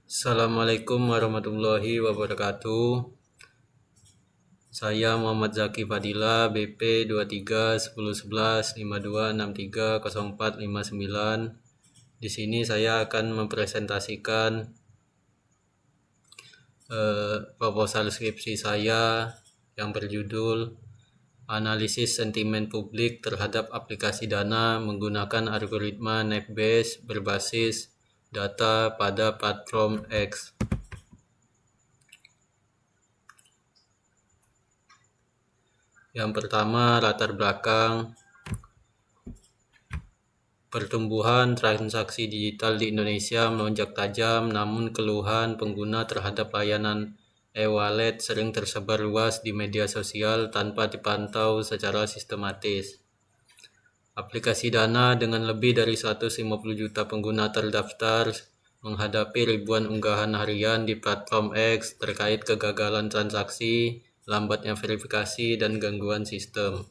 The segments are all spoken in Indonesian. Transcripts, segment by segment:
Assalamualaikum warahmatullahi wabarakatuh. Saya Muhammad Zaki Fadila, BP 23 10 11 52 63 04 59. Di sini saya akan mempresentasikan proposal skripsi saya yang berjudul Analisis Sentimen Publik terhadap Aplikasi Dana menggunakan algoritma Net-Based berbasis data pada platform X. Yang pertama, latar belakang. Pertumbuhan transaksi digital di Indonesia melonjak tajam, namun keluhan pengguna terhadap layanan e-wallet sering tersebar luas di media sosial tanpa dipantau secara sistematis. Aplikasi Dana dengan lebih dari 150 juta pengguna terdaftar menghadapi ribuan unggahan harian di platform X terkait kegagalan transaksi, lambatnya verifikasi, dan gangguan sistem.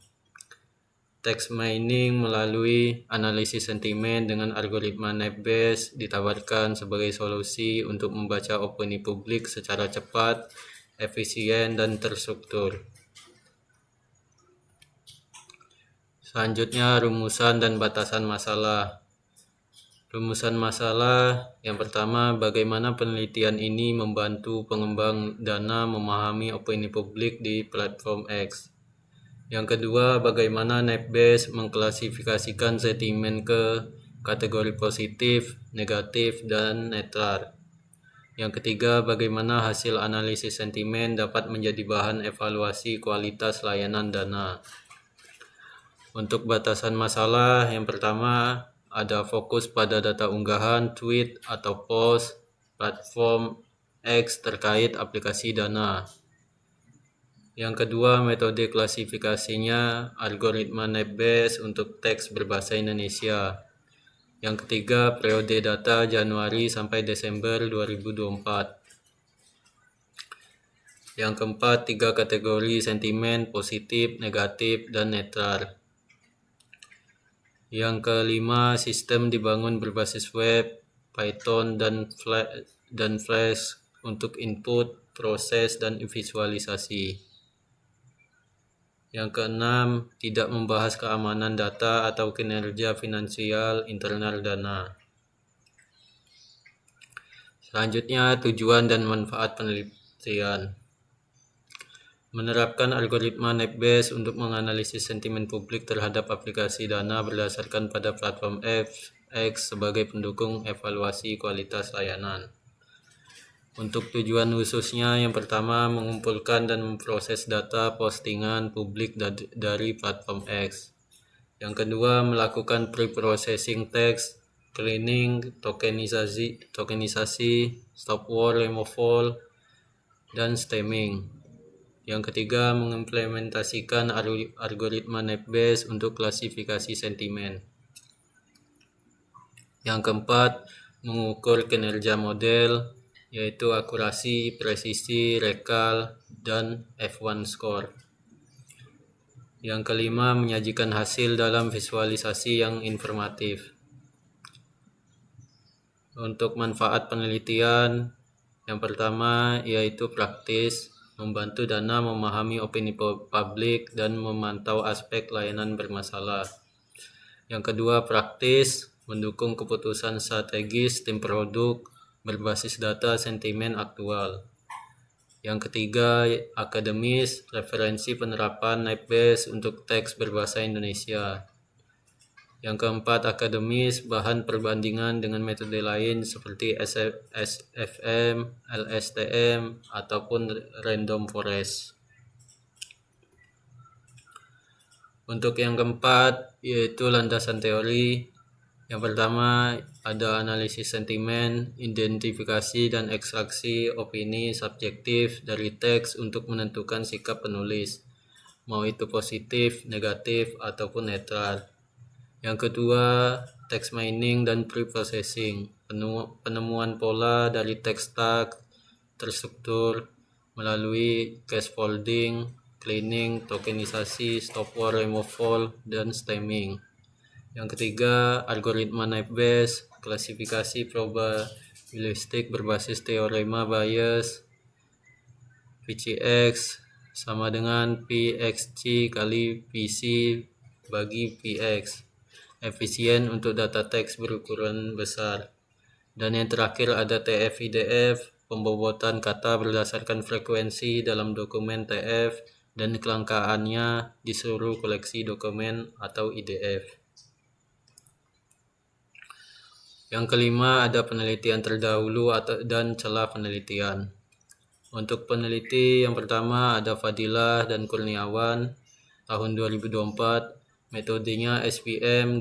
Text mining melalui analisis sentimen dengan algoritma Net-Based ditawarkan sebagai solusi untuk membaca opini publik secara cepat, efisien, dan terstruktur. Selanjutnya, rumusan dan batasan masalah. Rumusan masalah yang pertama, bagaimana penelitian ini membantu pengembang Dana memahami opini publik di platform X. Yang kedua, bagaimana Net-Based mengklasifikasikan sentimen ke kategori positif, negatif, dan netral. Yang ketiga, bagaimana hasil analisis sentimen dapat menjadi bahan evaluasi kualitas layanan Dana. Untuk batasan masalah, yang pertama ada fokus pada data unggahan, tweet, atau post platform X terkait aplikasi Dana. Yang kedua, metode klasifikasinya algoritma Net-Based untuk teks berbahasa Indonesia. Yang ketiga, periode data Januari sampai Desember 2024. Yang keempat, 3 kategori sentimen positif, negatif, dan netral. Yang kelima, sistem dibangun berbasis web, Python, dan Flash untuk input, proses, dan visualisasi. Yang keenam, tidak membahas keamanan data atau kinerja finansial internal Dana. Selanjutnya, tujuan dan manfaat penelitian. Menerapkan algoritma Net-Based untuk menganalisis sentimen publik terhadap aplikasi Dana berdasarkan pada platform X sebagai pendukung evaluasi kualitas layanan. Untuk tujuan khususnya, yang pertama, mengumpulkan dan memproses data postingan publik dari platform X. Yang kedua, melakukan pre-processing teks, cleaning, tokenisasi, stop word removal, dan stemming. Yang ketiga, mengimplementasikan algoritma Net-Based untuk klasifikasi sentimen. Yang keempat, mengukur kinerja model, yaitu akurasi, presisi, rekal, dan F1 score. Yang kelima, menyajikan hasil dalam visualisasi yang informatif. Untuk manfaat penelitian, yang pertama yaitu praktis, membantu Dana memahami opini publik dan memantau aspek layanan bermasalah. Yang kedua, praktis, mendukung keputusan strategis tim produk berbasis data sentimen aktual. Yang ketiga, akademis, referensi penerapan Net-Based untuk teks berbahasa Indonesia. Yang keempat, akademis, bahan perbandingan dengan metode lain seperti SFM, LSTM, ataupun Random Forest. Untuk yang keempat, yaitu landasan teori. Yang pertama, ada analisis sentimen, identifikasi dan ekstraksi opini subjektif dari teks untuk menentukan sikap penulis, mau itu positif, negatif, ataupun netral. Yang kedua, text mining dan pre-processing, penemuan pola dari teks tag terstruktur melalui scaffolding, cleaning, tokenisasi, stop word removal, dan stemming. Yang ketiga, algoritma Net-Based, klasifikasi heuristik berbasis teorema Bayes, VCX sama dengan PXC kali PC bagi PX. Efisien untuk data teks berukuran besar. Dan yang terakhir ada TF-IDF, pembobotan kata berdasarkan frekuensi dalam dokumen TF dan kelangkaannya di seluruh koleksi dokumen atau IDF. Yang kelima ada penelitian terdahulu dan celah penelitian. Untuk peneliti yang pertama ada Fadilah dan Kurniawan tahun 2024. Metodenya SVM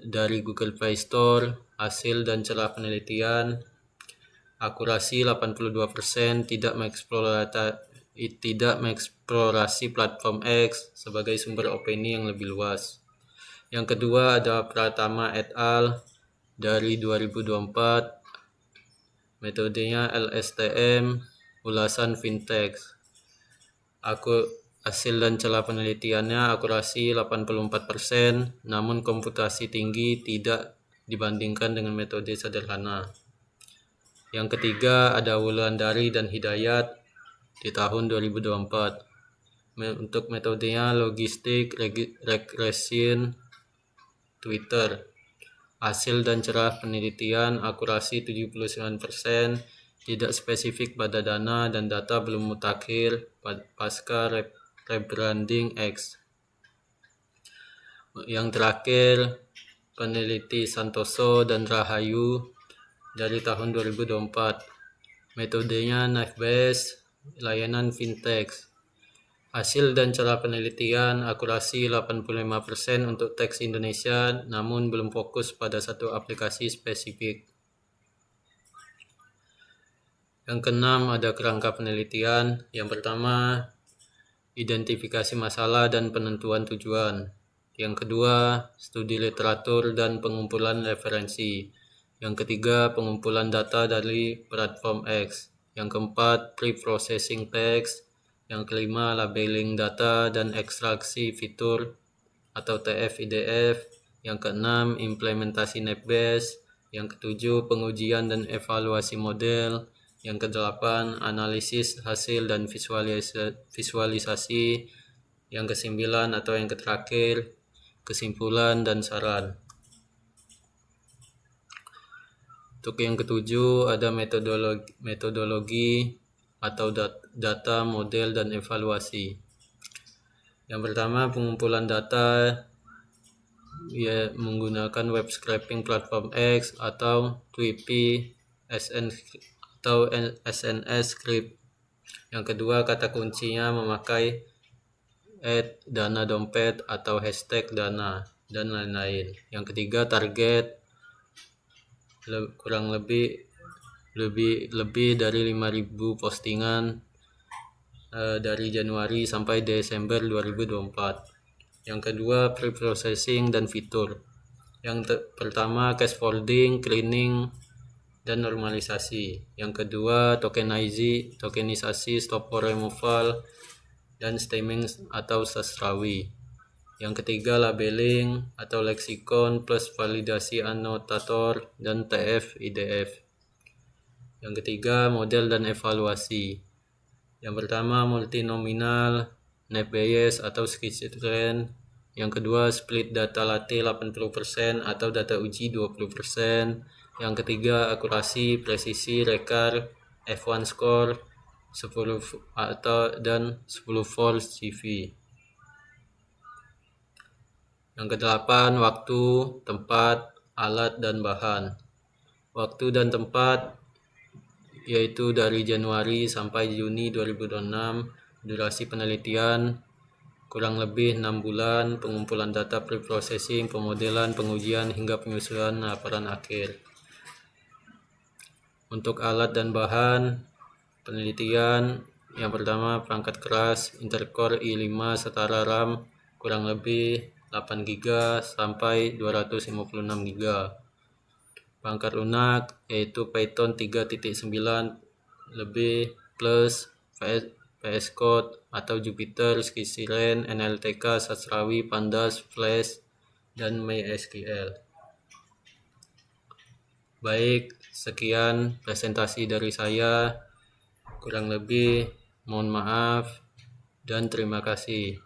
dari Google Play Store. Hasil dan celah penelitian akurasi 82%, tidak mengeksplorasi platform X sebagai sumber opini yang lebih luas. Yang kedua ada Pratama et al. Dari 2024. Metodenya LSTM, ulasan fintech. Hasil dan celah penelitiannya akurasi 84%, namun komputasi tinggi tidak dibandingkan dengan metode sederhana. Yang ketiga ada Wulandari dan Hidayat di tahun 2024. Untuk metodenya logistik regression Twitter. Hasil dan celah penelitian akurasi 79%, tidak spesifik pada dana dan data belum mutakhir pasca rebranding X. Yang terakhir peneliti Santoso dan Rahayu dari tahun 2024. Metodenya knife based layanan fintech. Hasil dan celah penelitian akurasi 85% untuk teks Indonesia, namun belum fokus pada satu aplikasi spesifik. Yang keenam ada kerangka penelitian. Yang pertama, identifikasi masalah dan penentuan tujuan. Yang kedua, studi literatur dan pengumpulan referensi. Yang ketiga, pengumpulan data dari platform X. Yang keempat, pre-processing text. Yang kelima, labeling data dan ekstraksi fitur atau TF-IDF. Yang keenam, implementasi NetBase. Yang ketujuh, pengujian dan evaluasi model. Yang kedelapan, analisis hasil dan visualisasi. Yang kesembilan atau yang terakhir, kesimpulan dan saran. Untuk yang ketujuh ada metodologi atau data, model, dan evaluasi. Yang pertama, pengumpulan data menggunakan web scraping platform X atau TWP atau SNS script. Yang kedua, kata kuncinya memakai @dana dompet atau hashtag dana dan lain-lain. Yang ketiga, target kurang lebih dari 5.000 postingan dari Januari sampai Desember 2024. Yang kedua, pre-processing dan fitur. Yang pertama, scaffolding, cleaning, dan normalisasi. Yang kedua, tokenisasi, stopper removal, dan stemming atau sastrawi. Yang ketiga, labeling atau leksikon plus validasi anotator dan TF-IDF. Yang ketiga, model dan evaluasi. Yang pertama, multinominal, NetBayes atau Skizzen. Yang kedua, split data latte 80% atau data uji 20%. Yang ketiga, akurasi, presisi, rekar, F1 score 10 dan 10 false CV. Yang kedelapan, waktu, tempat, alat, dan bahan. Waktu dan tempat yaitu dari Januari sampai Juni 2026. Durasi penelitian kurang lebih 6 bulan. Pengumpulan data, pre-processing, pemodelan, pengujian, hingga penyusunan laporan akhir. Untuk alat dan bahan penelitian, yang pertama perangkat keras Intercore i5 setara RAM kurang lebih 8 GB sampai 256 GB. Perangkat lunak yaitu Python 3.9 lebih plus VS Code atau Jupyter, Skizzen, NLTK, Sastrawi, Pandas, Flash, dan MySQL. Baik, sekian presentasi dari saya. Kurang lebih mohon maaf dan terima kasih.